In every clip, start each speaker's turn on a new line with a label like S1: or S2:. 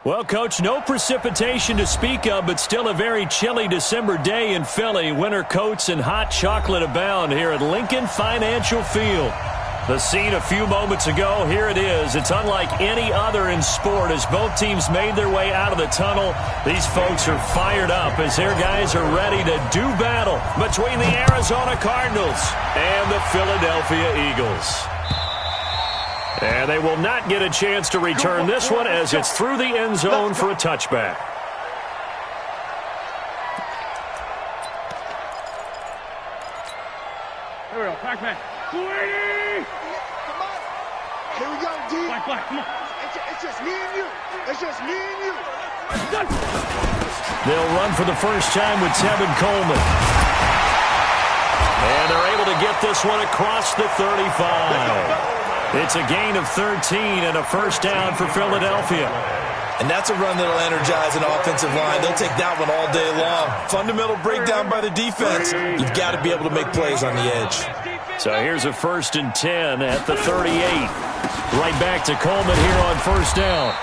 S1: Well, Coach, no precipitation to speak of, but still a very chilly December day in Philly. Winter coats and hot chocolate abound here at Lincoln Financial Field. The scene a few moments ago, here it is. It's unlike any other in sport as both teams made their way out of the tunnel. These folks are fired up as their guys are ready to do battle between the Arizona Cardinals and the Philadelphia Eagles. And they will not get a chance to return this one as it's through the end zone for a touchback.
S2: Here we go, back.
S3: Here we go, D.
S2: Black, come on.
S3: It's just me and you. It's just me and you.
S1: They'll run for the first time with Tevin Coleman. And they're able to get this one across the 35. It's a gain of 13 and a first down for Philadelphia.
S4: And that's a run that'll energize an offensive line. They'll take that one all day long. Fundamental breakdown by the defense. You've got to be able to make plays on the edge.
S1: So here's a 1st and 10 at the 38. Right back to Coleman here on first down.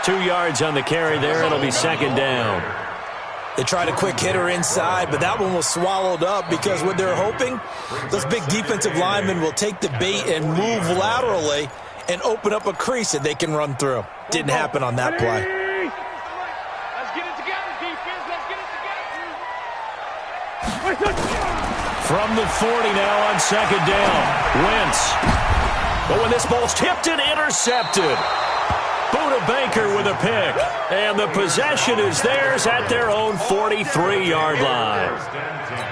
S1: 2 yards on the carry there. It'll be second down.
S4: They tried a quick hitter inside, but that one was swallowed up because what they're hoping, those big defensive linemen will take the bait and move laterally and open up a crease that they can run through. Didn't happen on that play.
S2: Let's get it together, defense. Let's get it together.
S1: From the 40 now on second down. Wentz. But when this ball's tipped and intercepted. Buda Baker with a pick. And the possession is theirs at their own 43-yard line.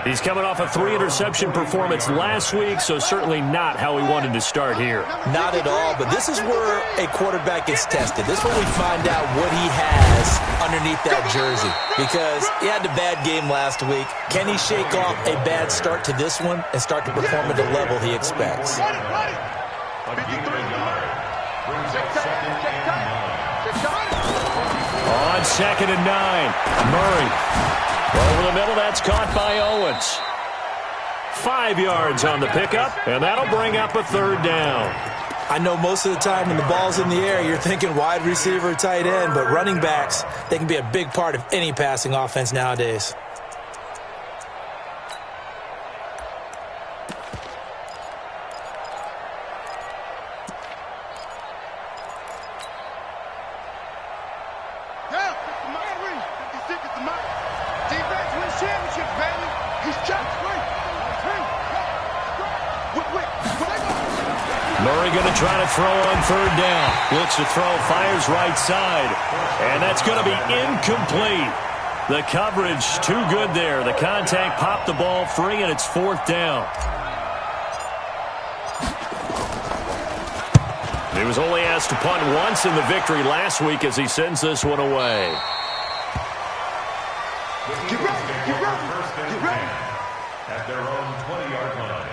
S1: He's coming off a 3-interception performance last week, so certainly not how he wanted to start here.
S4: Not at all, but this is where a quarterback gets tested. This is where we find out what he has underneath that jersey. Because he had a bad game last week. Can he shake off a bad start to this one and start to perform at the level he expects?
S1: On 2nd and 9, Murray. Over the middle, that's caught by Owens. 5 yards on the pickup, and that'll bring up a third down.
S4: I know most of the time when the ball's in the air, you're thinking wide receiver, tight end, but running backs, they can be a big part of any passing offense nowadays.
S1: Murray going to try to throw on third down. Looks to throw, fires right side. And that's going to be incomplete. The coverage too good there. The contact popped the ball free, and it's fourth down. He was only asked to punt once in the victory last week as he sends this one away.
S3: Get ready, get ready, get ready.
S5: At their own 20-yard line.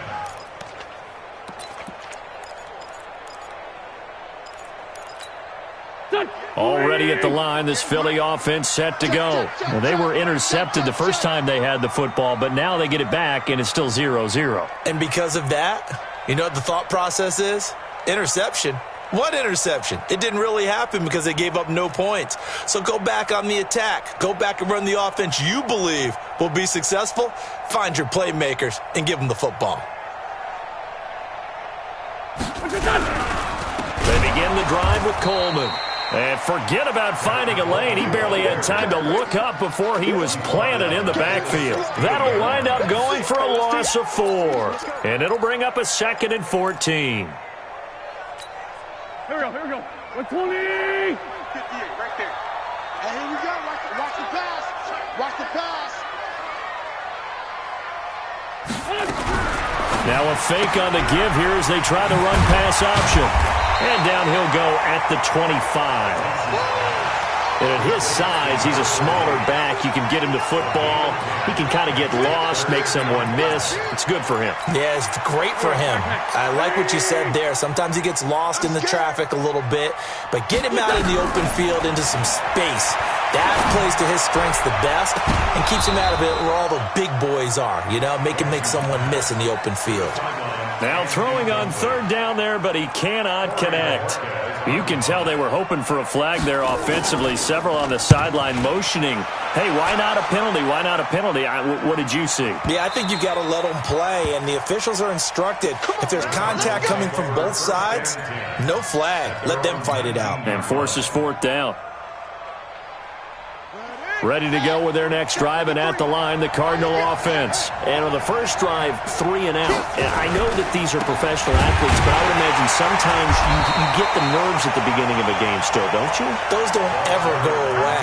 S1: Already at the line, this Philly offense set to go. Well, they were intercepted the first time they had the football, but now they get it back, and it's still 0-0.
S4: And because of that, you know what the thought process is? Interception. What interception? It didn't really happen because they gave up no points. So go back on the attack. Go back and run the offense you believe will be successful. Find your playmakers and give them the football.
S1: They begin the drive with Coleman. And forget about finding a lane. He barely had time to look up before he was planted in the backfield. That'll wind up going for a loss of 4. And it'll bring up a 2nd and 14.
S2: Here we go. 120.
S3: 58, right there. And here we go. Watch the pass. Watch the pass.
S1: Now a fake on the give here as they try to run pass option. And down he'll go at the 25. And at his size, he's a smaller back. You can get him to football. He can kind of get lost, make someone miss. It's good for him.
S4: Yeah, it's great for him. I like what you said there. Sometimes he gets lost in the traffic a little bit, but get him out in the open field into some space. That plays to his strengths the best and keeps him out of it where all the big boys are, you know, make him make someone miss in the open field.
S1: Now throwing on third down there, but he cannot connect. You can tell they were hoping for a flag there offensively. Several on the sideline motioning, hey, why not a penalty? Why not a penalty? What did you see?
S4: Yeah, I think you've got to let them play, and the officials are instructed. If there's contact coming from both sides, no flag. Let them fight it out.
S1: And forces fourth down. Ready to go with their next drive, and at the line, the Cardinal offense.
S6: And on the first drive, 3 and out. And I know that these are professional athletes, but I would imagine sometimes you get the nerves at the beginning of a game still, don't you?
S4: Those don't ever go away.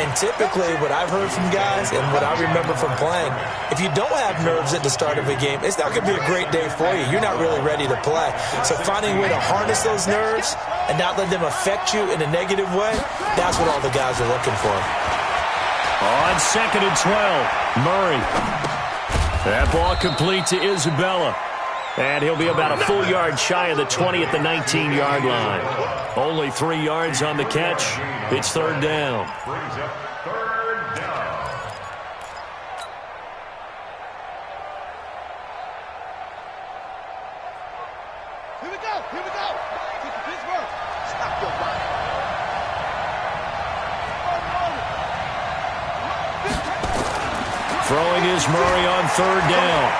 S4: And typically, what I've heard from guys and what I remember from playing, if you don't have nerves at the start of a game, it's not going to be a great day for you. You're not really ready to play. So finding a way to harness those nerves and not let them affect you in a negative way, that's what all the guys are looking for.
S1: On 2nd and 12, Murray. That ball complete to Isabella. And he'll be about a full yard shy of the 20 at the 19-yard line. Only 3 yards on the catch. It's third down.
S5: Brings up third down.
S3: Here we go. Here we go. Take the Pittsburgh. Stop your body.
S1: Throwing is Murray on third down.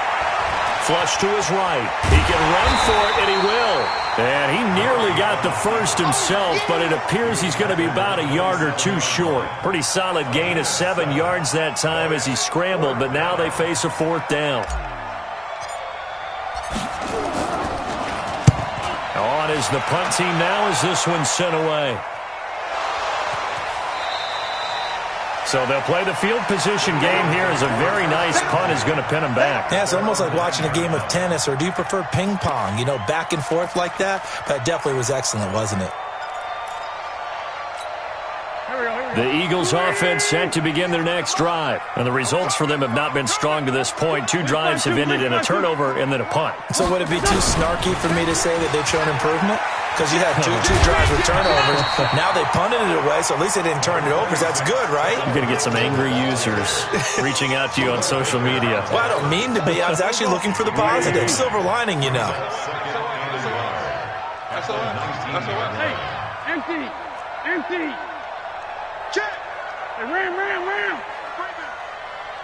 S1: Flush to his right. He can run for it, and he will. And he nearly got the first himself, but it appears he's going to be about a yard or two short. Pretty solid gain of 7 yards that time as he scrambled, but now they face a fourth down. On is the punt team now as this one's sent away. So they'll play the field position game here as a very nice punt is going to pin them back.
S4: Yeah, it's almost like watching a game of tennis, or do you prefer ping pong? You know, back and forth like that? That definitely was excellent, wasn't it?
S1: The Eagles offense set to begin their next drive. And the results for them have not been strong to this point. 2 drives have ended in a turnover and then a punt.
S4: So would it be too snarky for me to say that they've shown improvement? Because you had two drives with turnovers. Now they punted it away, so at least they didn't turn it over. So that's good, right?
S1: You're going to get some angry users reaching out to you on social media.
S4: Well, I don't mean to be. I was actually looking for the positive. Silver lining, you know.
S2: That's all right. Hey, empty.
S3: Check.
S2: Hey, ram.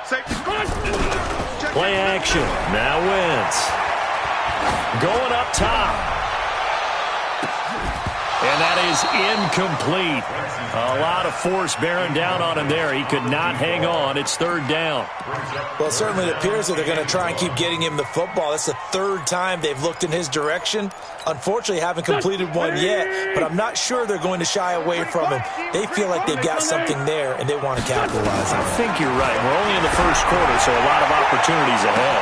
S3: Safety.
S1: Play action. Now Wentz. Going up top. And that is incomplete. A lot of force bearing down on him there. He could not hang on. It's third down.
S4: Well, certainly it appears that they're going to try and keep getting him the football. That's the 3rd time they've looked in his direction. Unfortunately, haven't completed one yet, but I'm not sure they're going to shy away from him. They feel like they've got something there, and they want to capitalize on it.
S1: I think you're right. We're only in the first quarter, so a lot of opportunities ahead.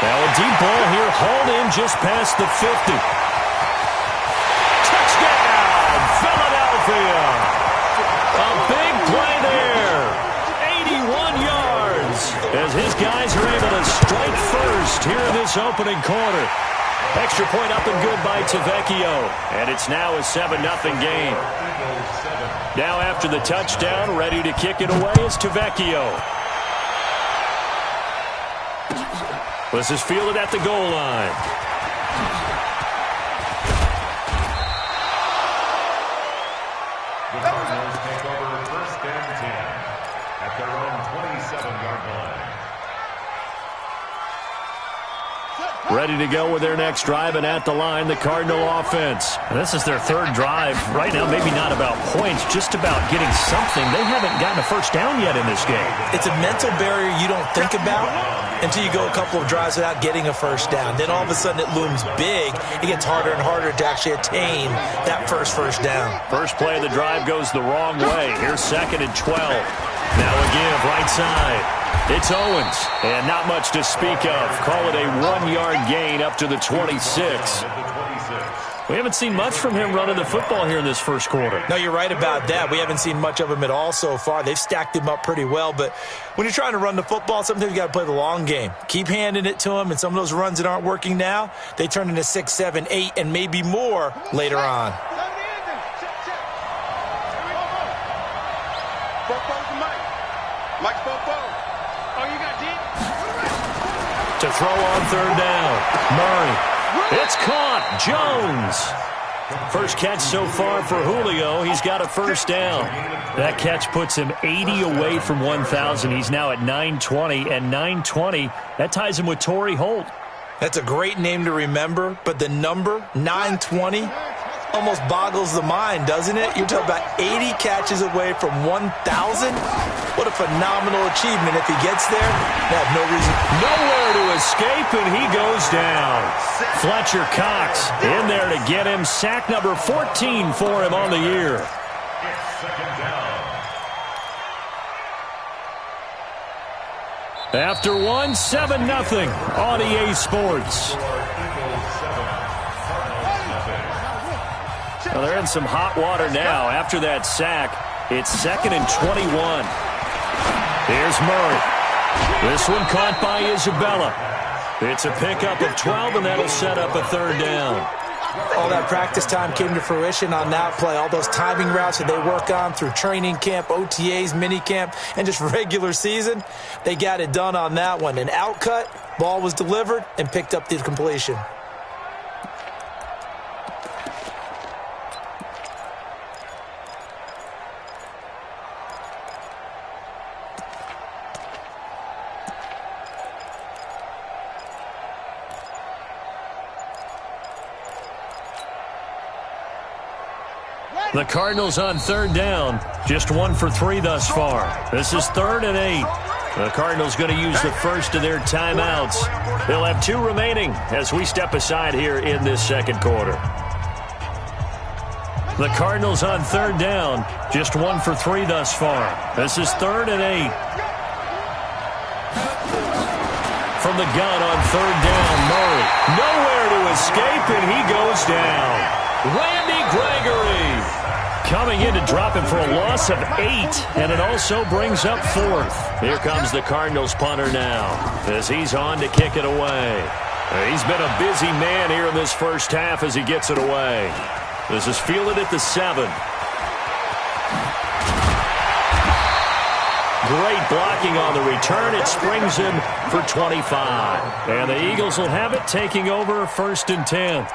S1: Now a deep ball here, hauled in just past the 50. Philadelphia. A big play there. 81 yards as his guys are able to strike first here in this opening quarter. Extra point up and good by Tavecchio. And it's now a 7-0 game. Now after the touchdown, ready to kick it away is Tavecchio. This is fielded at the goal line.
S5: The Cardinals take over first and 10 at their own 27-yard line.
S1: Ready to go with their next drive, and at the line, the Cardinal offense. And this is their 3rd drive. Right now, maybe not about points, just about getting something. They haven't gotten a first down yet in this game.
S4: It's a mental barrier you don't think about until you go a couple of drives without getting a first down. Then all of a sudden it looms big. It gets harder and harder to actually attain that first down.
S1: First play of the drive goes the wrong way. Here's 2nd and 12. Now a give right side. It's Owens, and not much to speak of. Call it a 1-yard gain up to the 26. We haven't seen much from him running the football here in this first quarter.
S4: No, you're right about that. We haven't seen much of him at all so far. They've stacked him up pretty well, but when you're trying to run the football, sometimes you got to play the long game. Keep handing it to him, and some of those runs that aren't working now, they turn into 6, 7, 8, and maybe more later on.
S3: Mike's Fofo.
S2: Oh, you got deep?
S1: To throw on third down, Murray. It's caught. Jones. First catch so far for Julio. He's got a first down. That catch puts him 80 away from 1,000. He's now at 920, and 920, that ties him with Torrey Holt.
S4: That's a great name to remember, but the number, 920, almost boggles the mind, doesn't it? You're talking about 80 catches away from 1,000? What a phenomenal achievement. If he gets there, they have no reason.
S1: Nowhere to escape, and he goes down. Fletcher Cox in there to get him. Sack number 14 for him on the year.
S5: It's second down.
S1: After 7-0 on EA Sports. Well, they're in some hot water now. After that sack, it's 2nd and 21. Here's Murray. This one caught by Isabella. It's a pickup of 12, and that'll set up a third down.
S4: All that practice time came to fruition on that play. All those timing routes that they work on through training camp, OTAs, minicamp, and just regular season, they got it done on that one. An outcut, ball was delivered, and picked up the completion.
S1: The Cardinals on third down, just 1 for 3 thus far. This is 3rd and 8. The Cardinals going to use the first of their timeouts. They'll have 2 remaining as we step aside here in this second quarter. The Cardinals on third down, just 1 for 3 thus far. This is 3rd and 8. From the gun on third down, Murray. Nowhere to escape, and he goes down. Randy Gregory coming in to drop him for a loss of 8, and it also brings up 4th. Here comes the Cardinals punter now as he's on to kick it away. He's been a busy man here in this first half as he gets it away. This is fielded at the 7. Great blocking on the return. It springs him for 25. And the Eagles will have it, taking over 1st and 10.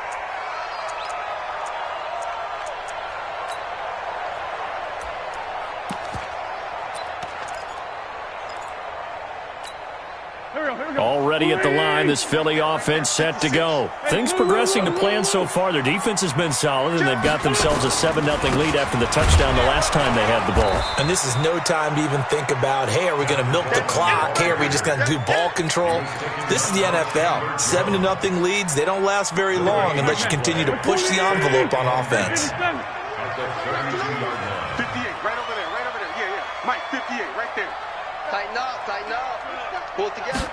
S1: Already at the line, this Philly offense set to go. Things progressing to plan so far. Their defense has been solid, and they've got themselves a 7-0 lead after the touchdown the last time they had the ball.
S4: And this is no time to even think about, hey, are we going to milk the clock? Hey, are we just going to do ball control? This is the NFL. 7-0 leads, they don't last very long unless you continue to push the envelope on offense.
S3: 58, right over there, right over there. Yeah, yeah. Mike, 58, right there.
S7: Tighten up, tighten up. Pull it together.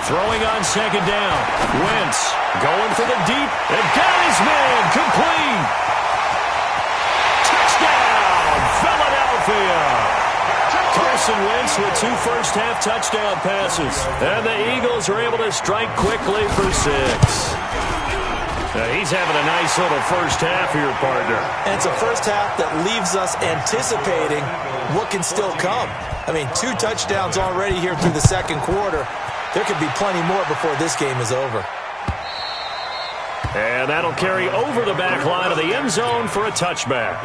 S1: Throwing on second down. Wentz going for the deep and got his man complete. Touchdown, Philadelphia. Carson Wentz with 2 first-half touchdown passes. And the Eagles are able to strike quickly for 6. He's having a nice little first half here, partner.
S4: And it's a first half that leaves us anticipating what can still come. I mean, 2 touchdowns already here through the second quarter. There could be plenty more before this game is over.
S1: And that'll carry over the back line of the end zone for a touchback.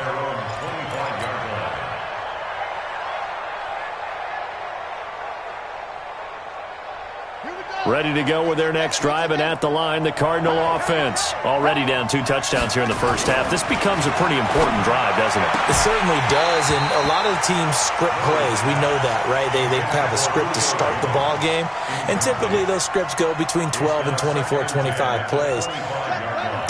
S1: Ready to go with their next drive, and at the line, the Cardinal offense. Already down 2 touchdowns here in the first half. This becomes a pretty important drive, doesn't it?
S4: It certainly does, and a lot of the teams script plays. We know that, right? They have a script to start the ball game, and typically those scripts go between 12 and 24, 25 plays.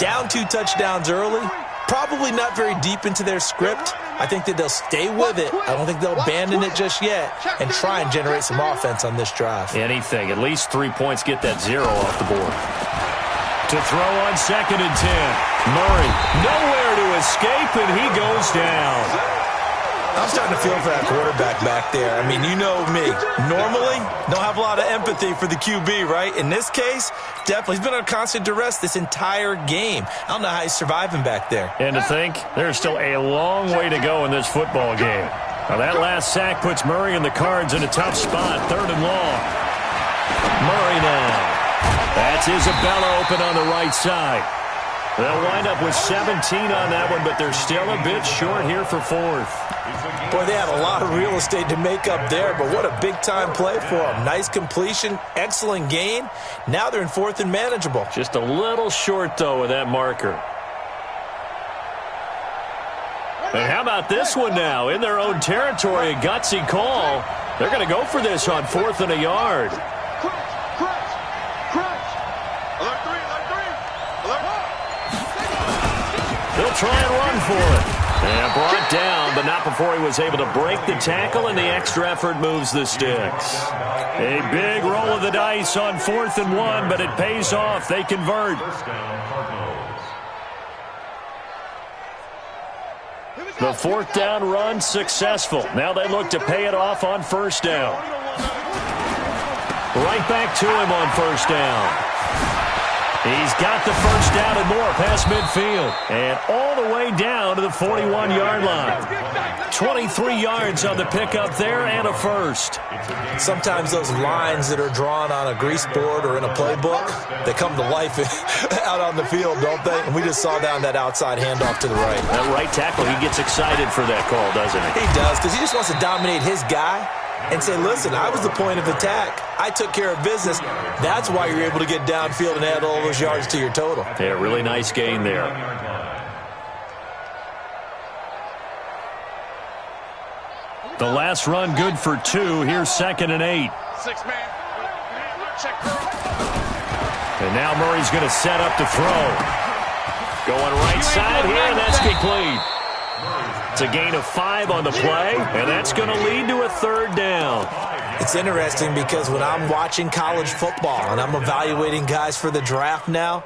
S4: Down 2 touchdowns early, probably not very deep into their script. I think that they'll stay with it. I don't think they'll abandon it just yet and try and generate some offense on this drive.
S1: Anything. At least 3 points, get that 0 off the board. To throw on 2nd and 10. Murray, nowhere to escape, and he goes down.
S4: I'm starting to feel for that quarterback back there. I mean, you know me. Normally, don't have a lot of empathy for the QB, right? In this case, definitely. He's been under constant duress this entire game. I don't know how he's surviving back there.
S1: And to think, there's still a long way to go in this football game. Now, that last sack puts Murray and the Cards in a tough spot. 3rd and long. Murray now. That's Isabella open on the right side. They'll wind up with 17 on that one, but they're still a bit short here for fourth.
S4: Boy, they had a lot of real estate to make up there, but what a big-time play for them. Nice completion, excellent gain. Now they're in fourth and manageable.
S1: Just a little short, though, with that marker. And how about this one now? In their own territory, a gutsy call. They're going to go for this on fourth and a yard. They'll try and run for it. And brought down, but not before he was able to break the tackle, and the extra effort moves the sticks. A big roll of the dice on 4th and 1, but it pays off. They convert. The 4th down run successful. Now they look to pay it off on 1st down. Right back to him on 1st down. He's got the 1st down and more past midfield. And all the way down to the 41-yard line. 23 yards on the pickup there and a first.
S4: Sometimes those lines that are drawn on a grease board or in a playbook, they come to life out on the field, don't they? And we just saw down that outside handoff to the right.
S1: That right tackle, he gets excited for that call, doesn't he?
S4: He does, because he just wants to dominate his guy and say, listen, I was the point of attack. I took care of business. That's why you're able to get downfield and add all those yards to your total.
S1: Yeah, really nice gain there. The last run good for 2. Here's 2nd and 8.
S2: 6 man. Check.
S1: And now Murray's going to set up to throw. Going right side here, and that's complete. It's a gain of 5 on the play, and that's going to lead to a 3rd down.
S4: It's interesting because when I'm watching college football and I'm evaluating guys for the draft now,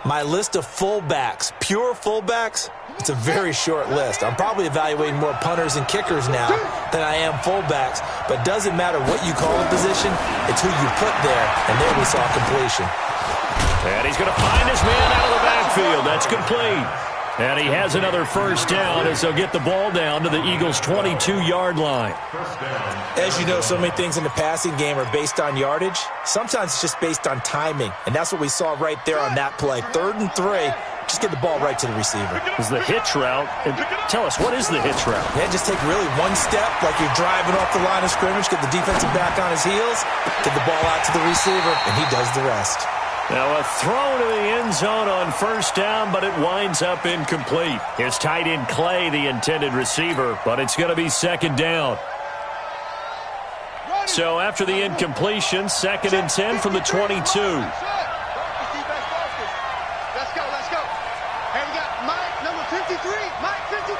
S4: my list of fullbacks, pure fullbacks, it's a very short list. I'm probably evaluating more punters and kickers now than I am fullbacks, but doesn't matter what you call a position, it's who you put there, and there we saw completion.
S1: And he's going to find his man out of the backfield. That's complete. And he has another 1st down as they'll get the ball down to the Eagles' 22-yard line.
S4: As you know, so many things in the passing game are based on yardage. Sometimes it's just based on timing, and that's what we saw right there on that play. 3rd and 3, just get the ball right to the receiver.
S1: Is the hitch route. Tell us, what is the hitch route?
S4: Yeah, just take really one step like you're driving off the line of scrimmage, get the defensive back on his heels, get the ball out to the receiver, and he does the rest.
S1: Now a throw to the end zone on 1st down, but it winds up incomplete. His tight end Clay, the intended receiver, but it's going to be 2nd down. So after the incompletion, 2nd and 10 from the 22.
S3: Let's go. Hey, we got Mike, number 53. Mike, 53.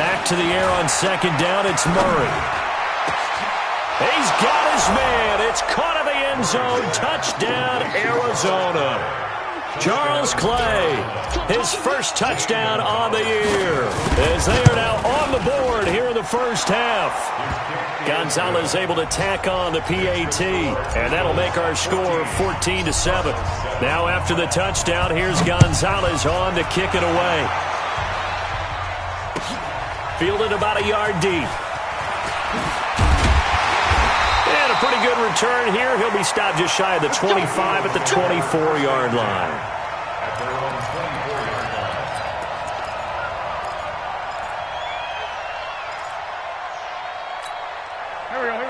S1: Back to the air on 2nd down, it's Murray. He's got his man. It's caught in the end zone. Touchdown, Arizona. Charles Clay, his first touchdown on the year, as they are now on the board here in the 1st half. Gonzalez able to tack on the PAT, and that'll make our score 14-7. Now after the touchdown, here's Gonzalez on to kick it away. Fielded about a yard deep. And a pretty good return here. He'll be stopped just shy of the 25 at the 24-yard line.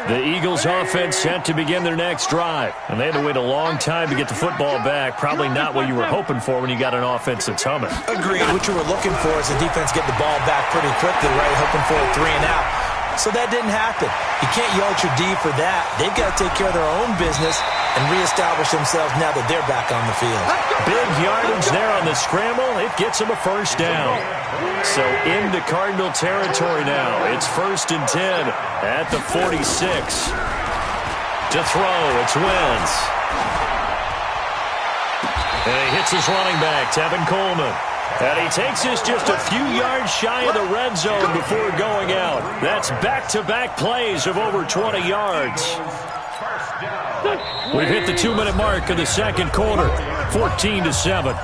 S1: The Eagles offense set to begin their next drive. And they had to wait a long time to get the football back. Probably not what you were hoping for when you got an offense that's humming.
S4: Agreed. What you were looking for is the defense get the ball back pretty quickly, right? Hoping for a 3 and out. So that didn't happen. You can't yell at your D for that. They've got to take care of their own business and reestablish themselves now that they're back on the field.
S1: Big yardage there on the scramble. It gets them a 1st down. So into Cardinal territory now. It's 1st and 10 at the 46. To throw, it's Wentz. And he hits his running back, Tevin Coleman. And he takes us just a few yards shy of the red zone before going out. That's back-to-back plays of over 20 yards. We've hit the 2-minute mark of the 2nd quarter, 14-7.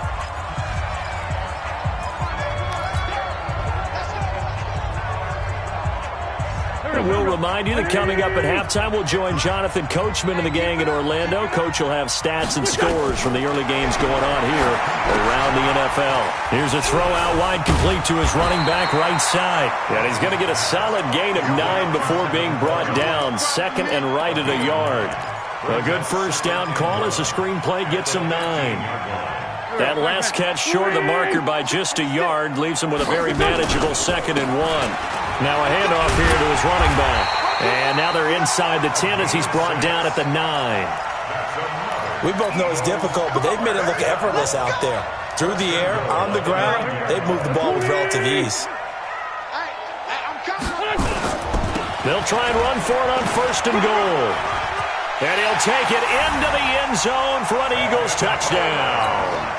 S1: We'll remind you that coming up at halftime, we'll join Jonathan Coachman and the gang in Orlando. Coach will have stats and scores from the early games going on here around the NFL. Here's a throw out wide, complete to his running back right side. And he's going to get a solid gain of 9 before being brought down. Second and right at a yard. A good first down call as the screenplay gets him 9. That last catch short of the marker by just a yard leaves him with a very manageable 2nd and 1. Now a handoff here to his running back. And now they're inside the 10 as he's brought down at the 9.
S4: We both know it's difficult, but they've made it look effortless out there. Through the air, on the ground, they've moved the ball with relative ease.
S1: They'll try and run for it on 1st and goal. And he'll take it into the end zone for an Eagles touchdown.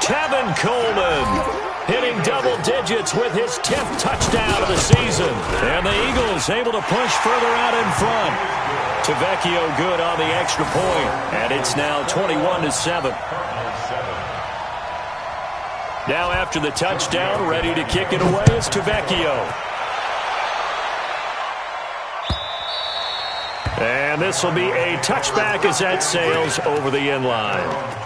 S1: Tevin Coleman hitting double digits with his 10th touchdown of the season. And the Eagles able to push further out in front. Tavecchio good on the extra point. And it's now 21-7. Now after the touchdown, ready to kick it away is Tavecchio. And this will be a touchback as that sails over the end line.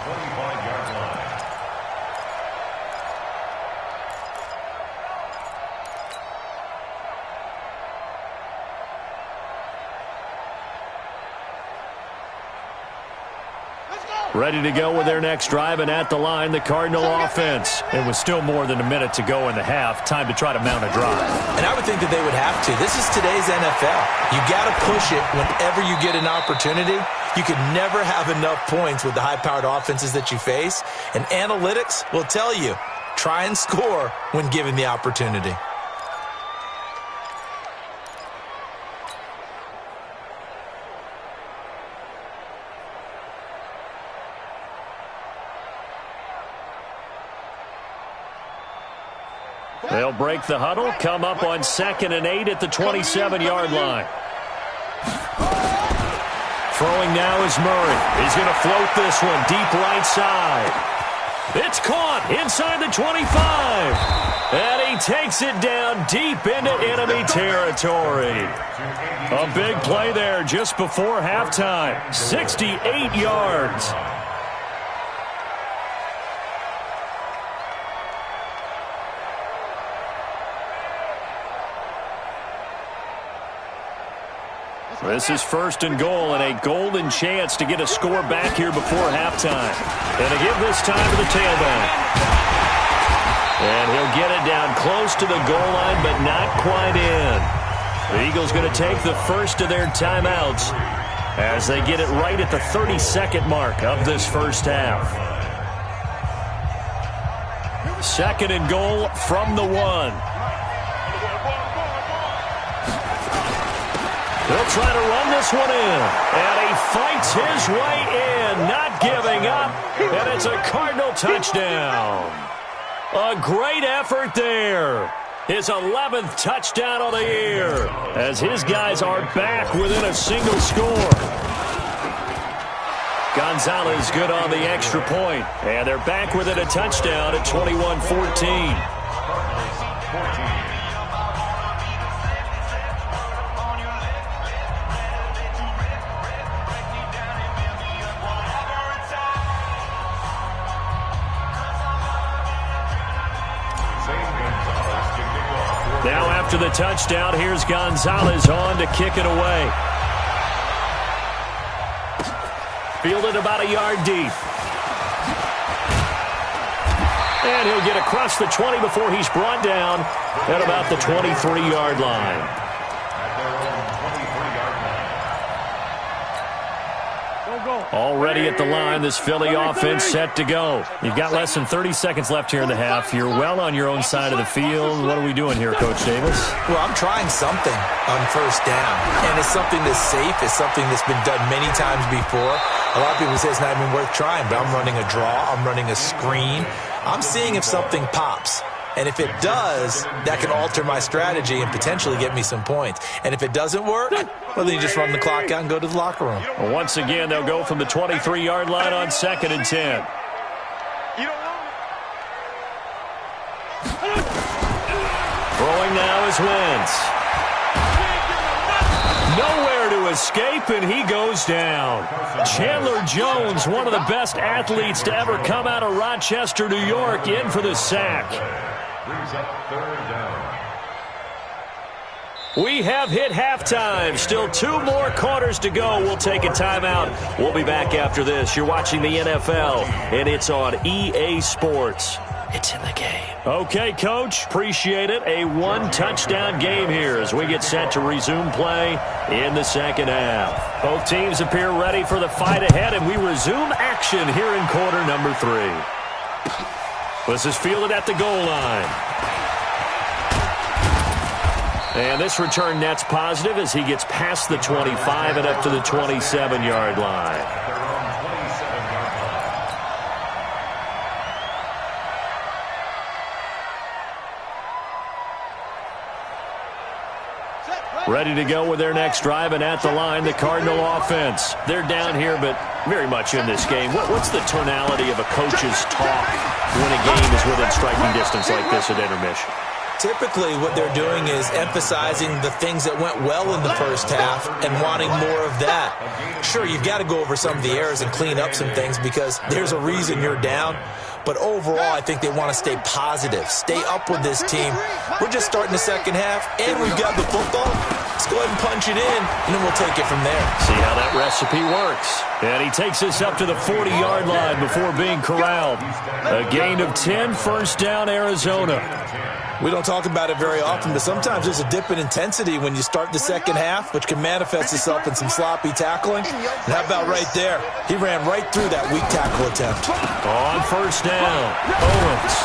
S1: Ready to go with their next drive, and at the line, the Cardinal offense. It was still more than a minute to go in the half. Time to try to mount a drive.
S4: And I would think that they would have to. This is today's NFL. You got to push it whenever you get an opportunity. You can never have enough points with the high-powered offenses that you face. And analytics will tell you, try and score when given the opportunity.
S1: They'll break the huddle, come up on 2nd and 8 at the 27-yard line. Throwing now is Murray. He's going to float this one deep right side. It's caught inside the 25. And he takes it down deep into enemy territory. A big play there just before halftime. 68 yards. This is 1st and goal and a golden chance to get a score back here before halftime. And to give this time to the tailback. And he'll get it down close to the goal line, but not quite in. The Eagles going to take the first of their timeouts as they get it right at the 32nd mark of this first half. 2nd and goal from the 1. He'll try to run this one in, and he fights his way in, not giving up, and it's a Cardinal touchdown. A great effort there. His 11th touchdown of the year, as his guys are back within a single score. Gonzalez good on the extra point, and they're back within a touchdown at 21-14. Now after the touchdown, here's Gonzalez on to kick it away. Fielded about a yard deep. And he'll get across the 20 before he's brought down at about the 23-yard line. Already at the line, this Philly offense set to go. You've got less than 30 seconds left here in the half. You're well on your own side of the field. What are we doing here, Coach Davis?
S4: Well, I'm trying something on 1st down, and it's something that's safe. It's something that's been done many times before. A lot of people say it's not even worth trying, but I'm running a draw. I'm running a screen. I'm seeing if something pops. And if it does, that can alter my strategy and potentially get me some points. And if it doesn't work, well, then you just run the clock out and go to the locker room.
S1: Well, once again, they'll go from the 23-yard line on 2nd and 10. Throwing now is Wentz. escape, and he goes down. Chandler Jones, one of the best athletes to ever come out of Rochester, New York, in for the sack.
S5: Brings up third down.
S1: We have hit halftime. Still 2 more quarters to go. We'll take a timeout. We'll be back after this. You're watching the NFL, and it's on EA Sports. It's in the game. Okay, Coach. Appreciate it. A 1-touchdown game here as we get set to resume play in the second half. Both teams appear ready for the fight ahead, and we resume action here in quarter number 3. This is fielded at the goal line. And this return net's positive as he gets past the 25 and up to the 27-yard line. Ready to go with their next drive, and at the line, the Cardinal offense. They're down here, but very much in this game. What's the tonality of a coach's talk when a game is within striking distance like this at intermission?
S4: Typically, what they're doing is emphasizing the things that went well in the first half and wanting more of that. Sure, you've got to go over some of the errors and clean up some things because there's a reason you're down. But overall, I think they want to stay positive, stay up with this team. We're just starting the second half, and we've got the football. Let's go ahead and punch it in, and then we'll take it from there.
S1: See how that recipe works. And he takes us up to the 40-yard line before being corralled. A gain of 10, first down, Arizona.
S4: We don't talk about it very often, but sometimes there's a dip in intensity when you start the second half, which can manifest itself in some sloppy tackling. And how about right there? He ran right through that weak tackle attempt.
S1: On first down, Owens.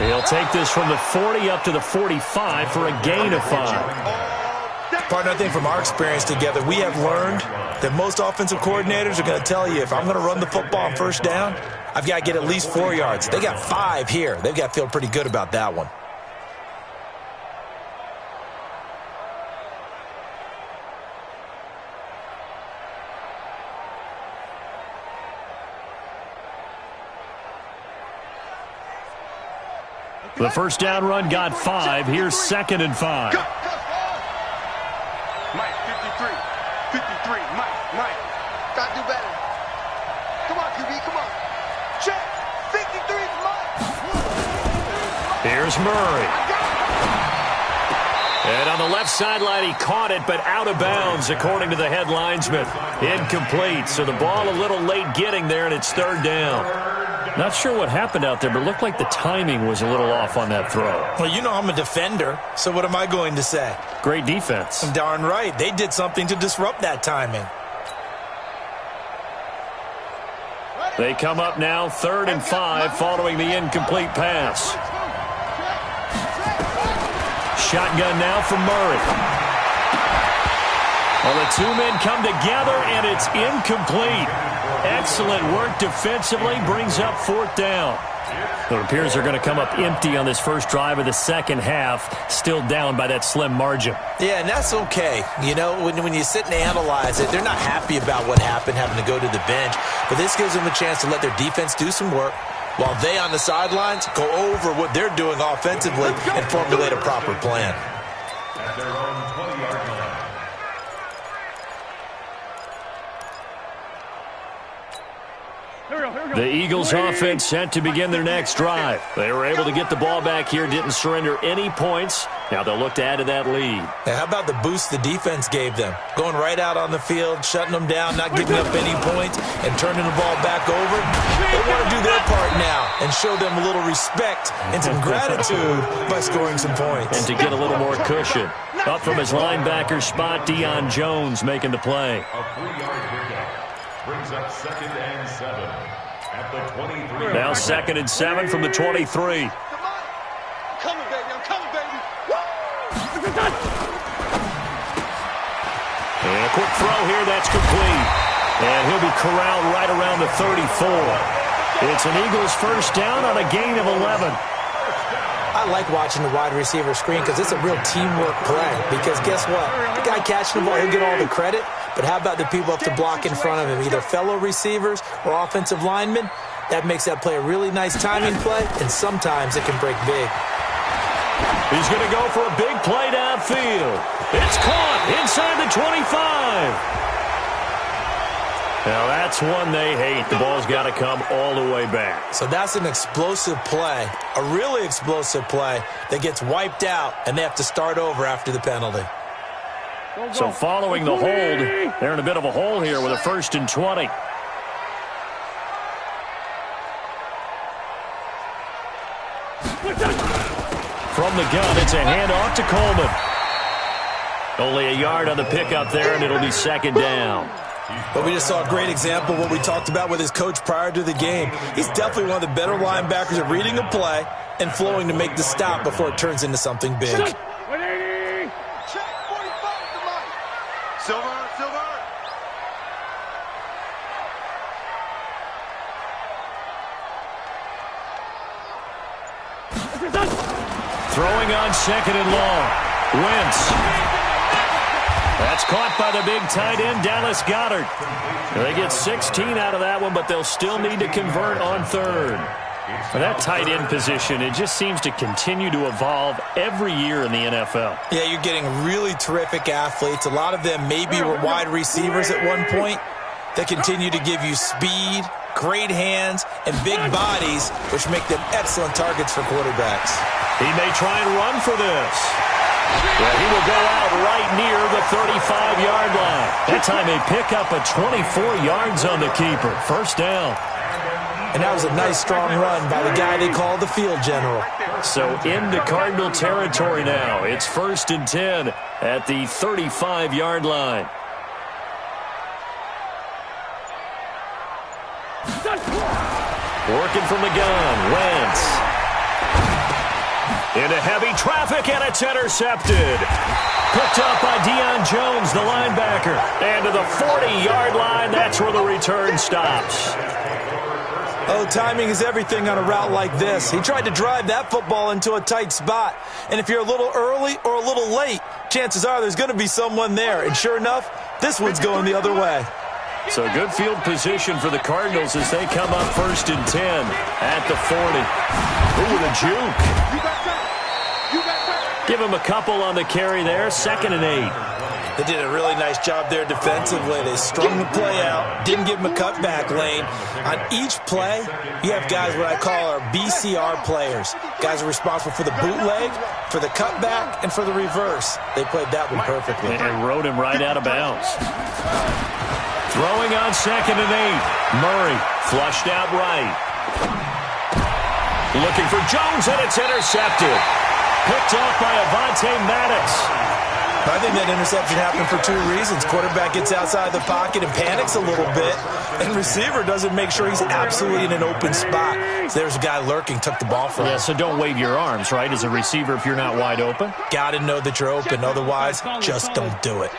S1: He'll take this from the 40 up to the 45 for a gain of 5.
S4: Partner, I think from our experience together, we have learned that most offensive coordinators are going to tell you, if I'm going to run the football on first down, I've got to get at least 4 yards. They got 5 here. They've got to feel pretty good about that one.
S1: The first down run got 5. Here's 2nd and 5.
S3: Mike, 53. 53. Mike.
S7: Gotta do better. Come on, QB, come on. Check. 53 for Mike.
S1: Here's Murray. And on the left sideline, he caught it, but out of bounds, according to the head linesman. Incomplete, so the ball a little late getting there, and it's 3rd down. Not sure what happened out there, but it looked like the timing was a little off on that throw.
S4: Well, you know I'm a defender, so what am I going to say?
S1: Great defense.
S4: I'm darn right. They did something to disrupt that timing.
S1: They come up now, 3rd and 5, following the incomplete pass. Shotgun now from Murray. Well, the 2 men come together, and it's incomplete. Excellent work defensively, brings up 4th down. It appears they're going to come up empty on this first drive of the second half, still down by that slim margin.
S4: Yeah, and that's okay. You know, when you sit and analyze it, they're not happy about what happened, having to go to the bench. But this gives them a chance to let their defense do some work while they on the sidelines go over what they're doing offensively and formulate a proper plan.
S5: At their own 20-yard line.
S1: The Eagles offense set to begin their next drive. They were able to get the ball back here, didn't surrender any points. Now they'll look to add to that lead.
S4: And how about the boost the defense gave them? Going right out on the field, shutting them down, not giving up any points, and turning the ball back over. They want to do their part now and show them a little respect and some gratitude by scoring some points.
S1: And to get a little more cushion. Up from his linebacker spot, Deion Jones making the play.
S5: A 3-yard pickup brings up 2nd and 7 at the 23.
S1: Now 2nd and 7 from the 23.
S7: I'm coming, baby. I'm coming, baby.
S1: And a quick throw here, that's complete. And he'll be corralled right around the 34. It's an Eagles first down on a gain of 11.
S4: I like watching the wide receiver screen because it's a real teamwork play. Because guess what? The guy catching the ball, he'll get all the credit. But how about the people up to block in front of him, either fellow receivers or offensive linemen? That makes that play a really nice timing play, and sometimes it can break big.
S1: He's going to go for a big play downfield. It's caught inside the 25. Now, that's one they hate. The ball's got to come all the way back.
S4: So that's an explosive play, a really explosive play that gets wiped out, and they have to start over after the penalty.
S1: So following the hold, they're in a bit of a hole here with a 1st and 20. From the gun, it's a handoff to Coleman. Only a yard on the pickup there, and it'll be 2nd down.
S4: But we just saw a great example of what we talked about with his coach prior to the game. He's definitely one of the better linebackers at reading a play and flowing to make the stop before it turns into something big.
S7: Check 45 to Mike. Silver, Silver.
S1: Throwing on 2nd and long. Wentz. That's caught by the big tight end, Dallas Goedert. They get 16 out of that one, but they'll still need to convert on 3rd. For that tight end position, it just seems to continue to evolve every year in the NFL.
S4: Yeah, you're getting really terrific athletes. A lot of them maybe were wide receivers at one point. They continue to give you speed, great hands, and big bodies, which make them excellent targets for quarterbacks.
S1: He may try and run for this. Well, he will go out right near the 35-yard line. That time they pick up a 24 yards on the keeper. 1st down.
S4: And that was a nice, strong run by the guy they call the field general.
S1: So into Cardinal territory now. It's 1st and 10 at the 35-yard line. Working from the gun, Wentz. Into heavy traffic, and it's intercepted. Picked up by Deion Jones, the linebacker. And to the 40-yard line, that's where the return stops.
S4: Oh, timing is everything on a route like this. He tried to drive that football into a tight spot. And if you're a little early or a little late, chances are there's going to be someone there. And sure enough, this one's going the other way.
S1: So good field position for the Cardinals as they come up 1st and 10 at the 40. Ooh, the juke. Give him a couple on the carry there. 2nd and 8.
S4: They did a really nice job there defensively. They strung the play out, didn't give him a cutback lane. On each play, you have guys what I call our BCR players. Guys are responsible for the bootleg, for the cutback, and for the reverse. They played that one perfectly.
S1: And rode him right out of bounds. Throwing on 2nd and 8. Murray flushed out right. Looking for Jones, and it's intercepted. Picked off by Avonte Maddox.
S4: I think that interception happened for 2 reasons. Quarterback gets outside the pocket and panics a little bit, and receiver doesn't make sure he's absolutely in an open spot. So there's a guy lurking, took the ball from him.
S1: Yeah, so don't wave your arms, right, as a receiver if you're not wide open.
S4: Got to know that you're open. Otherwise, just don't do it.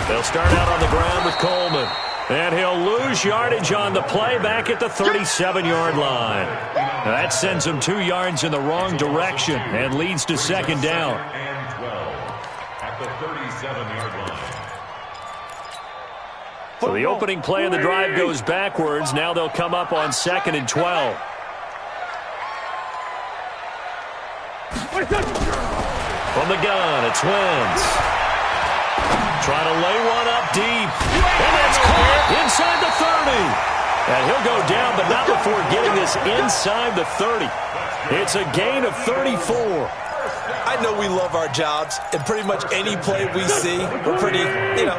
S1: They'll start out on the ground with Coleman. And he'll lose yardage on the play back at the 37-yard line. Now that sends him 2 yards in the wrong direction and leads to 2nd down.
S5: And 12 at the 37-yard line.
S1: So the opening play of the drive goes backwards. Now they'll come up on 2nd and 12. From the gun, it's Wentz. Trying to lay one up deep. And that's caught inside the 30. And he'll go down, but not before getting this inside the 30. It's a gain of 34.
S4: I know we love our jobs, and pretty much any play we see, we're pretty,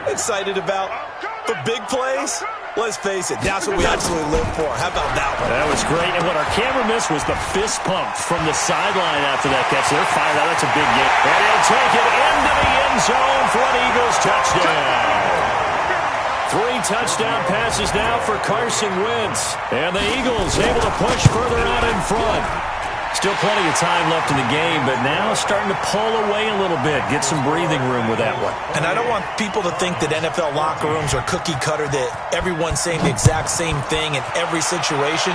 S4: excited about. But big plays, let's face it, that's what we absolutely live for. How about that one?
S1: That was great. And what our camera missed was the fist pump from the sideline after that catch. They're fired out. That's a big game. And he'll take it into the end zone for an Eagles touchdown. 3 touchdown passes now for Carson Wentz. And the Eagles able to push further out in front. Still plenty of time left in the game, but now starting to pull away a little bit. Get some breathing room with that one.
S4: And I don't want people to think that NFL locker rooms are cookie cutter, that everyone's saying the exact same thing in every situation.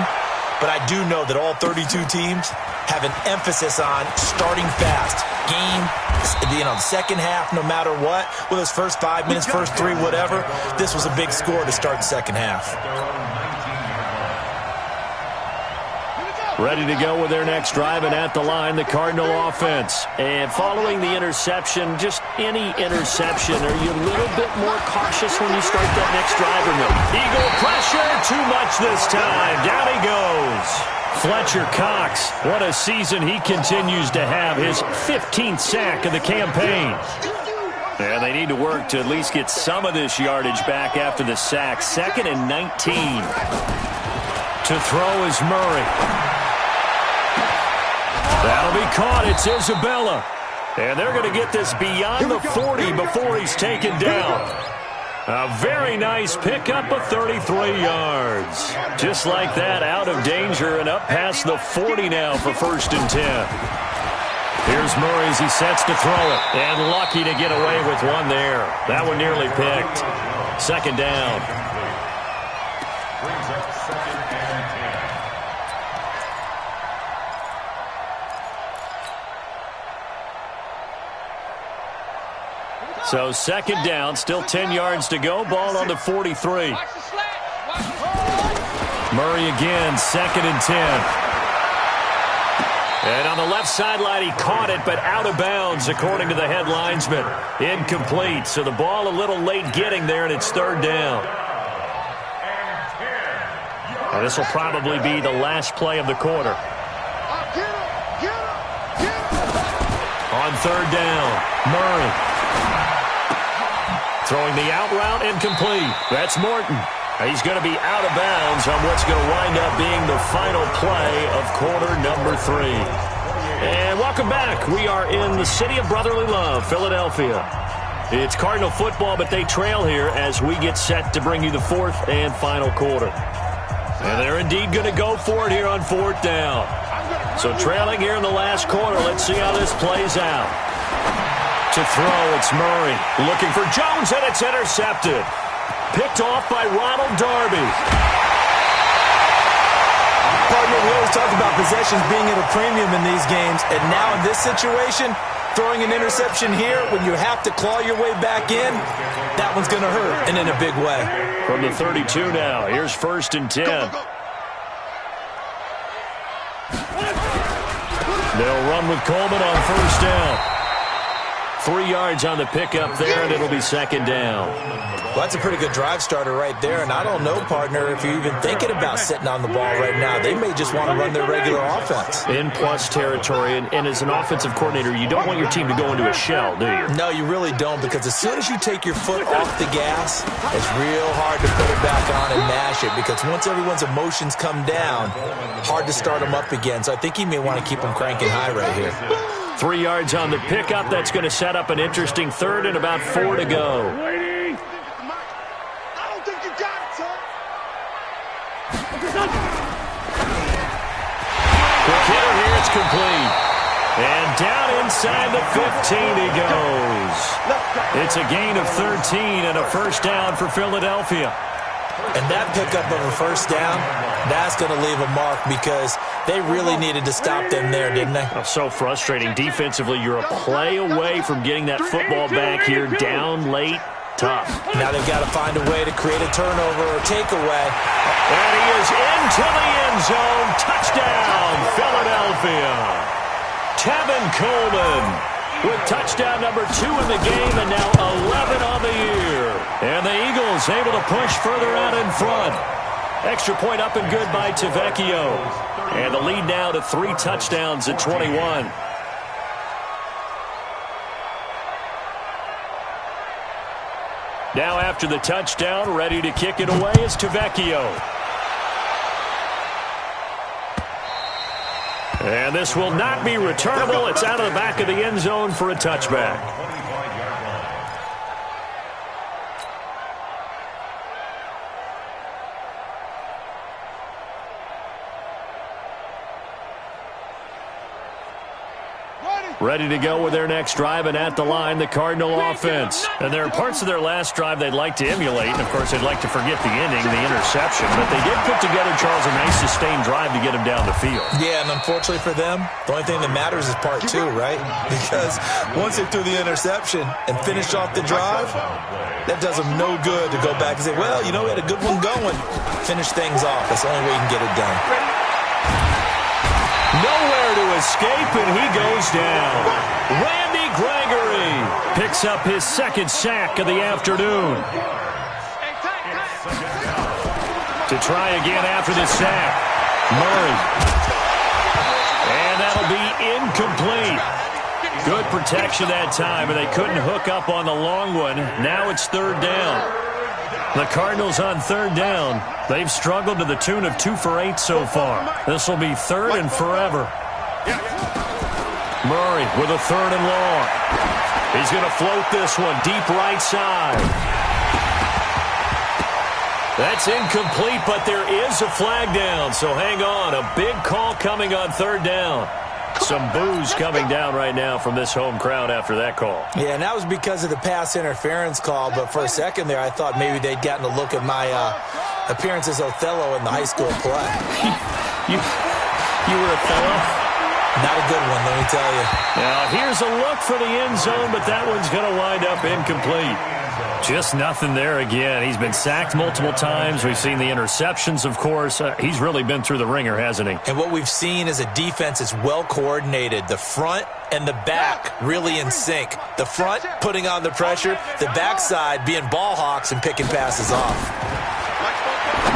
S4: But I do know that all 32 teams have an emphasis on starting fast, game, the second half, no matter what, with his first 5 minutes, first 3, whatever, this was a big score to start the second half.
S1: Ready to go with their next drive, and at the line, the Cardinal offense. And following the interception, just any interception, are you a little bit more cautious when you start that next drive or no? Eagle pressure, too much this time. Down he goes. Fletcher Cox, what a season he continues to have, his 15th sack of the campaign. And they need to work to at least get some of this yardage back after the sack. 2nd and 19. To throw is Murray. That'll be caught. It's Isabella. And they're going to get this beyond the 40 before he's taken down. A very nice pickup of 33 yards. Just like that, out of danger and up past the 40 now for 1st and 10. Here's Murray as he sets to throw it. And lucky to get away with one there. That one nearly picked. 2nd down.
S5: Brings up 2nd and 10.
S1: So 2nd down, still 10 yards to go. Ball on the 43. Murray again, 2nd and 10. And on the left sideline, he caught it, but out of bounds, according to the head linesman. Incomplete, so the ball a little late getting there, and it's 3rd down. And this will probably be the last play of the quarter. On 3rd down, Murray. Throwing the out route, incomplete. That's Morton. He's going to be out of bounds on what's going to wind up being the final play of quarter number 3. And welcome back. We are in the city of brotherly love, Philadelphia. It's Cardinal football, but they trail here as we get set to bring you the 4th and final quarter. And they're indeed going to go for it here on 4th down. So trailing here in the last quarter, let's see how this plays out. To throw, it's Murray. Looking for Jones, and it's intercepted. Picked off by Ronald Darby.
S4: Partner, we always talk about possessions being at a premium in these games, and now in this situation, throwing an interception here when you have to claw your way back in, that one's going to hurt, and in a big way.
S1: From the 32 now, here's 1st and 10. They'll run with Coleman on 1st down. 3 yards on the pickup there, and it'll be 2nd down.
S4: Well, that's a pretty good drive starter right there, and I don't know, partner, if you're even thinking about sitting on the ball right now. They may just want to run their regular offense.
S1: In plus territory, and as an offensive coordinator, you don't want your team to go into a shell, do you?
S4: No, you really don't, because as soon as you take your foot off the gas, it's real hard to put it back on and mash it, because once everyone's emotions come down, hard to start them up again. So I think he may want to keep them cranking high right here.
S1: 3 yards on the pickup. That's going to set up an interesting 3rd and about 4 to go.
S3: I don't think you got it, son.
S1: Quick hitter here. It's complete. And down inside the 15 he goes. It's a gain of 13 and a 1st down for Philadelphia.
S4: And that pickup of a 1st down, that's going to leave a mark because they really needed to stop them there, didn't they?
S1: Oh, so frustrating. Defensively, you're a play away from getting that football back here down late. Tough.
S4: Now they've got to find a way to create a turnover or takeaway.
S1: And he is into the end zone. Touchdown, Philadelphia. Tevin Coleman with touchdown number 2 in the game and now 11 on the year. And the Eagles able to push further out in front. Extra point up and good by Tavecchio. And the lead now to 3 touchdowns at 21. Now after the touchdown, ready to kick it away is Tavecchio. And this will not be returnable. It's out of the back of the end zone for a touchback. Ready to go with their next drive, and at the line, the Cardinal offense. And there are parts of their last drive they'd like to emulate, and, of course, they'd like to forget the inning, the interception. But they did put together, Charles, a nice sustained drive to get him down the field.
S4: Yeah, and unfortunately for them, the only thing that matters is part two, right? Because once they threw the interception and finished off the drive, that does them no good to go back and say, well, you know, we had a good one going. Finish things off. That's the only way you can get it done.
S1: Nowhere to escape, and he goes down. Randy Gregory picks up his second sack of the afternoon. To try again after the sack, Murray. And that'll be incomplete. Good protection that time, and they couldn't hook up on the long one. Now it's third down. The Cardinals on third down. They've struggled to the tune of 2 for 8 so far. This will be third and forever. Murray with a third and long. He's going to float this one deep right side. That's incomplete, but there is a flag down, so hang on. A big call coming on third down. Some boos coming down right now from this home crowd after that call.
S4: Yeah, and that was because of the pass interference call, but for a second there I thought maybe they'd gotten a look at my appearance as Othello in the high school play.
S1: You were Othello?
S4: Not a good one, let me tell you.
S1: Now, here's a look for the end zone, but that one's going to wind up incomplete. Just nothing there again. He's been sacked multiple times. We've seen the interceptions, of course. He's really been through the ringer, hasn't he?
S4: And what we've seen is a defense that's well coordinated. The front and the back really in sync. The front putting on the pressure, the backside being ball hawks and picking passes off.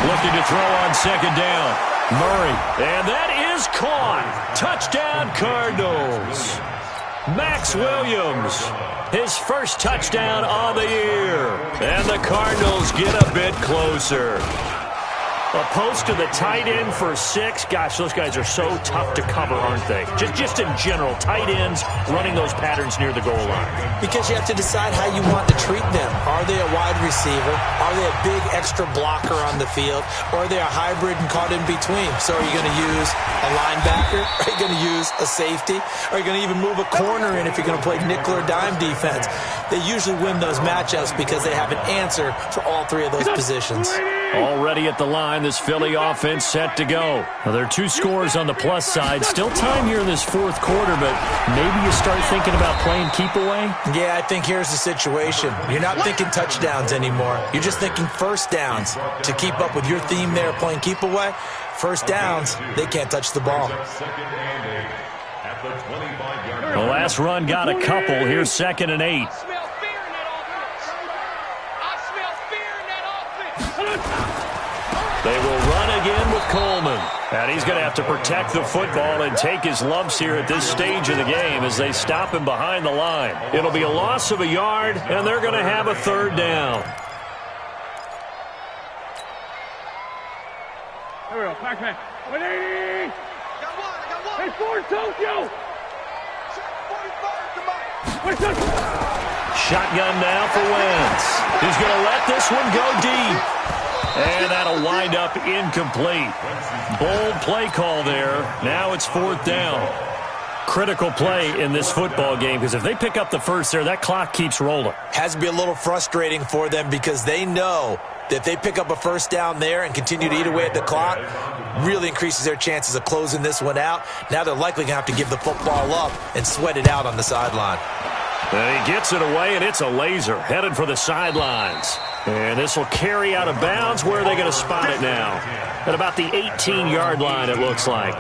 S1: Looking to throw on second down. Murray, and that is caught. Touchdown, Cardinals. Max Williams, his first touchdown on the year. And the Cardinals get a bit closer. A post to the tight end for 6. Gosh, those guys are so tough to cover, aren't they? Just in general, tight ends running those patterns near the goal line.
S4: Because you have to decide how you want to treat them. Are they a wide receiver? Are they a big extra blocker on the field? Or are they a hybrid and caught in between? So are you going to use a linebacker? Are you going to use a safety? Are you going to even move a corner in if you're going to play nickel or dime defense? They usually win those matchups because they have an answer for all 3 of those positions.
S1: Already at the line, this Philly offense set to go. Well, there are 2 scores on the plus side. Still time here in this fourth quarter, but maybe you start thinking about playing keep away?
S4: Yeah, I think here's the situation. You're not thinking touchdowns anymore. You're just thinking first downs. To keep up with your theme there, playing keep away, first downs, they can't touch the ball.
S1: The last run got a couple. Here's 2nd and 8. They will run again with Coleman. And he's going to have to protect the football and take his lumps here at this stage of the game as they stop him behind the line. It'll be a loss of a yard, and they're going to have a third down.
S2: There we go. Back. 180. Hey, Ford, Tokyo. 45, come on.
S1: Shotgun now for Wentz. He's going to let this one go deep. And that'll wind up incomplete. Bold play call there. Now it's 4th down. Critical play in this football game because if they pick up the first there, that clock keeps rolling.
S4: Has to be a little frustrating for them because they know that if they pick up a first down there and continue to eat away at the clock, really increases their chances of closing this one out. Now they're likely going to have to give the football up and sweat it out on the sideline.
S1: And he gets it away, and it's a laser headed for the sidelines. And this will carry out of bounds. Where are they going to spot it now? At about the 18-yard line, it looks like.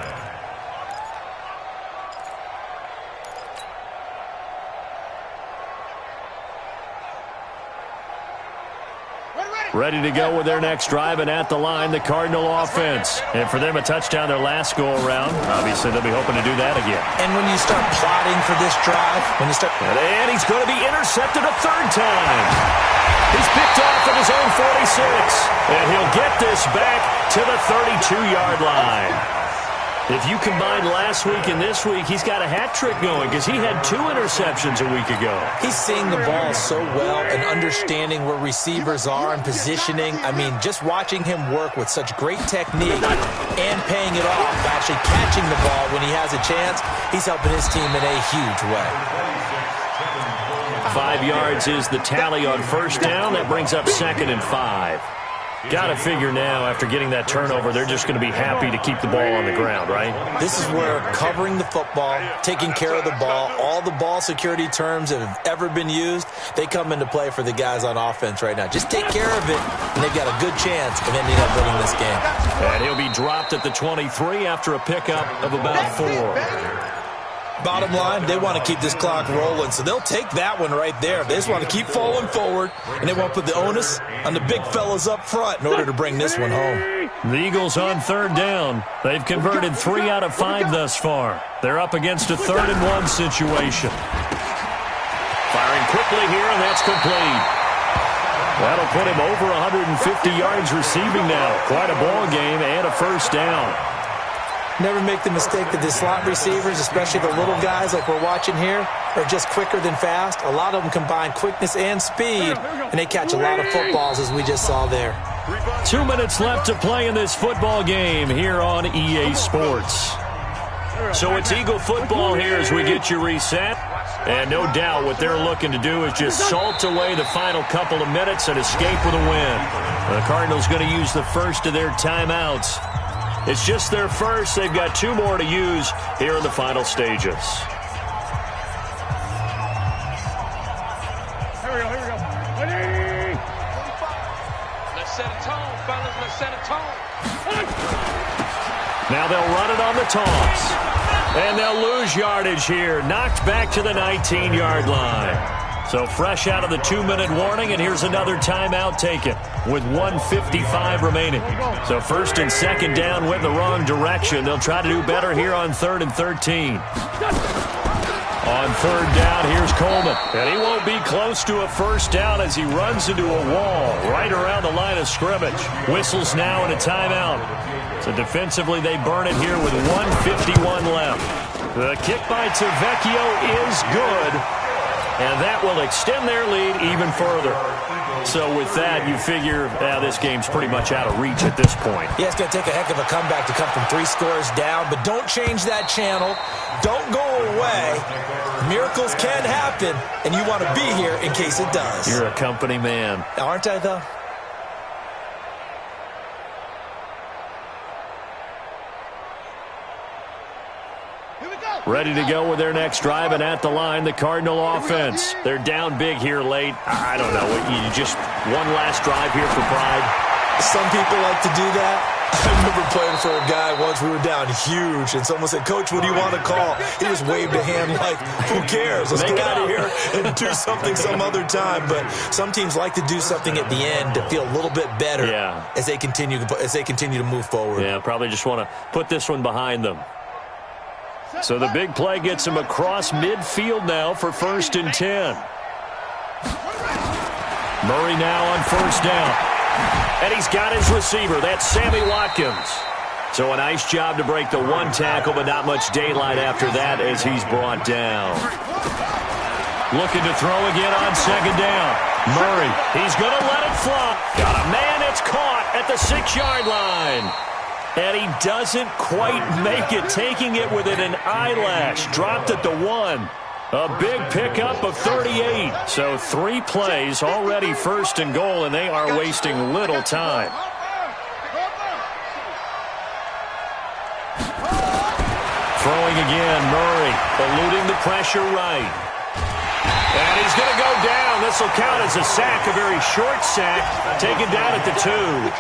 S1: Ready to go with their next drive, and at the line, the Cardinal offense. And for them, a touchdown their last go-around. Obviously, they'll be hoping to do that again.
S4: And when you start plotting for this drive,
S1: And he's going to be intercepted a third time. He's picked off at his own 46. And he'll get this back to the 32-yard line. If you combine last week and this week, he's got a hat trick going because he had 2 interceptions a week ago.
S4: He's seeing the ball so well and understanding where receivers are and positioning. I mean, just watching him work with such great technique and paying it off, actually catching the ball when he has a chance, he's helping his team in a huge way.
S1: 5 yards is the tally on first down. That brings up 2nd and 5. Got to figure now, after getting that turnover, they're just going to be happy to keep the ball on the ground, right?
S4: This is where covering the football, taking care of the ball, all the ball security terms that have ever been used, they come into play for the guys on offense right now. Just take care of it, and they've got a good chance of ending up winning this game.
S1: And he'll be dropped at the 23 after a pickup of about 4.
S4: Bottom line, they want to keep this clock rolling, so they'll take that one right there. They just want to keep falling forward, and they want to put the onus on the big fellas up front in order to bring this one home.
S1: The Eagles on 3rd down. They've converted 3 out of 5 thus far. They're up against a 3rd and 1 situation. Firing quickly here, and that's complete. That'll put him over 150 yards receiving now. Quite a ball game and a first down.
S4: Never make the mistake that the slot receivers, especially the little guys like we're watching here, are just quicker than fast. A lot of them combine quickness and speed, and they catch a lot of footballs, as we just saw there.
S1: 2 minutes left to play in this football game here on EA Sports. So it's Eagle football here as we get you reset. And no doubt what they're looking to do is just salt away the final couple of minutes and escape with a win. The Cardinals going to use the first of their timeouts. It's just their first. They've got 2 more to use here in the final stages.
S2: Here we go. 180.
S7: Let's set a tone, fellas. Let's set a tone.
S1: Now they'll run it on the toss. And they'll lose yardage here. Knocked back to the 19-yard line. So fresh out of the 2-minute warning, and here's another timeout taken with 1:55 remaining. So 1st and 2nd down went in the wrong direction. They'll try to do better here on 3rd and 13. On 3rd down, here's Coleman. And he won't be close to a first down as he runs into a wall right around the line of scrimmage. Whistles now and a timeout. So defensively, they burn it here with 1:51 left. The kick by Tavecchio is good. And that will extend their lead even further. So with that, you figure this game's pretty much out of reach at this point.
S4: Yeah, it's going to take a heck of a comeback to come from 3 scores down, but don't change that channel. Don't go away. Miracles can happen, and you want to be here in case it does.
S1: You're a company man.
S4: Aren't I, though?
S1: Ready to go with their next drive, and at the line, the Cardinal offense. They're down big here late. I don't know. You just one last drive here for pride.
S4: Some people like to do that. I remember playing for a guy once. We were down huge, and someone said, "Coach, what do you want to call?" He just waved a hand like, "Who cares? Let's get out of here and do something some other time." But some teams like to do something at the end to feel a little bit better as they continue to move forward.
S1: Yeah, probably just want to put this one behind them. So the big play gets him across midfield now for 1st and 10. Murray now on 1st down. And he's got his receiver. That's Sammy Watkins. So a nice job to break the 1 tackle, but not much daylight after that as he's brought down. Looking to throw again on 2nd down. Murray, he's going to let it fly. Got a man, it's caught at the 6-yard line. And he doesn't quite make it, taking it within an eyelash. Dropped at the 1. A big pickup of 38. So 3 plays, already 1st and goal, and they are wasting little time. Throwing again, Murray, eluding the pressure right. And he's going to go down. This will count as a sack, a very short sack, taken down at the 2.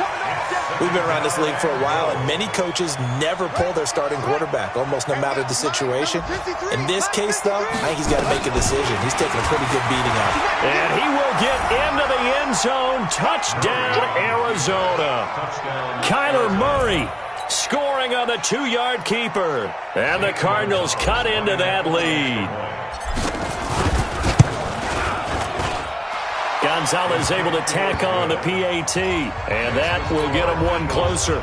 S4: We've been around this league for a while, and many coaches never pull their starting quarterback, almost no matter the situation. In this case, though, I think he's got to make a decision. He's taking a pretty good beating out.
S1: And he will get into the end zone. Touchdown, Arizona. Kyler Murray scoring on the 2-yard keeper. And the Cardinals cut into that lead. Gonzalez able to tack on the PAT, and that will get him 1 closer.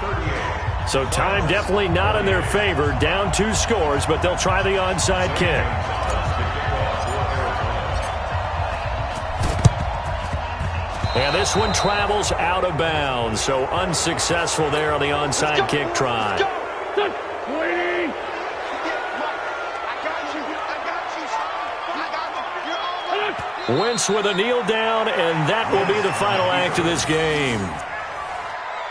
S1: So time definitely not in their favor. Down 2 scores, but they'll try the onside kick. And this one travels out of bounds, so unsuccessful there on the onside kick try. Wentz with a kneel down, and that will be the final act of this game.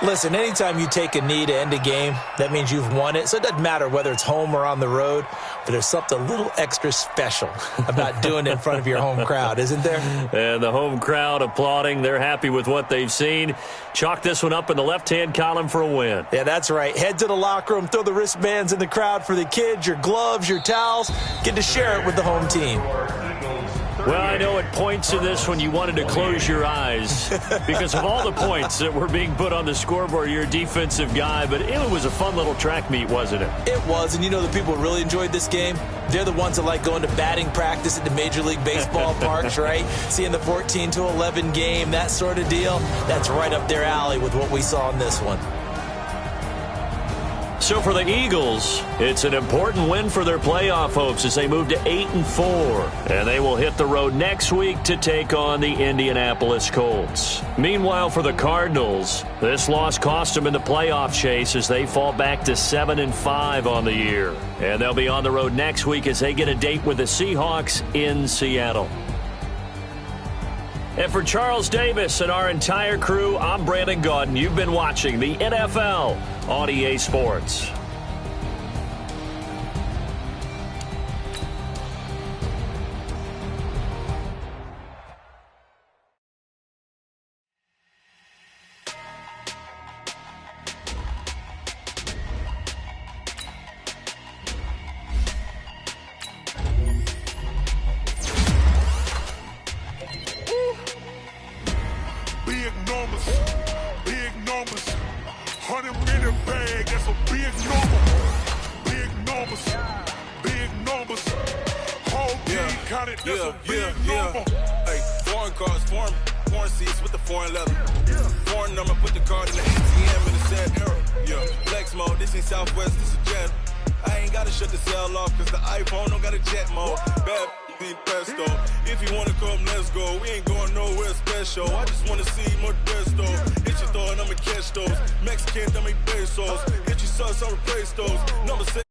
S4: Listen, anytime you take a knee to end a game, that means you've won it. So it doesn't matter whether it's home or on the road, but there's something a little extra special about doing it in front of your home crowd, isn't there?
S1: And the home crowd applauding. They're happy with what they've seen. Chalk this one up in the left-hand column for a win.
S4: Yeah, that's right. Head to the locker room, throw the wristbands in the crowd for the kids, your gloves, your towels. Get to share it with the home team.
S1: Well, I know at points in this one you wanted to close your eyes because of all the points that were being put on the scoreboard. You're a defensive guy, but it was a fun little track meet, wasn't it?
S4: It was, and you know the people who really enjoyed this game? They're the ones that like going to batting practice at the Major League Baseball parks, right? Seeing the 14-11 game, that sort of deal. That's right up their alley with what we saw in this one.
S1: So for the Eagles, it's an important win for their playoff hopes as they move to 8-4. And they will hit the road next week to take on the Indianapolis Colts. Meanwhile, for the Cardinals, this loss cost them in the playoff chase as they fall back to 7-5 on the year. And they'll be on the road next week as they get a date with the Seahawks in Seattle. And for Charles Davis and our entire crew, I'm Brandon Gaudin. You've been watching the NFL on EA Sports.
S8: Mexican, dummy pesos. Get you sus, I'll replace those. Number 6.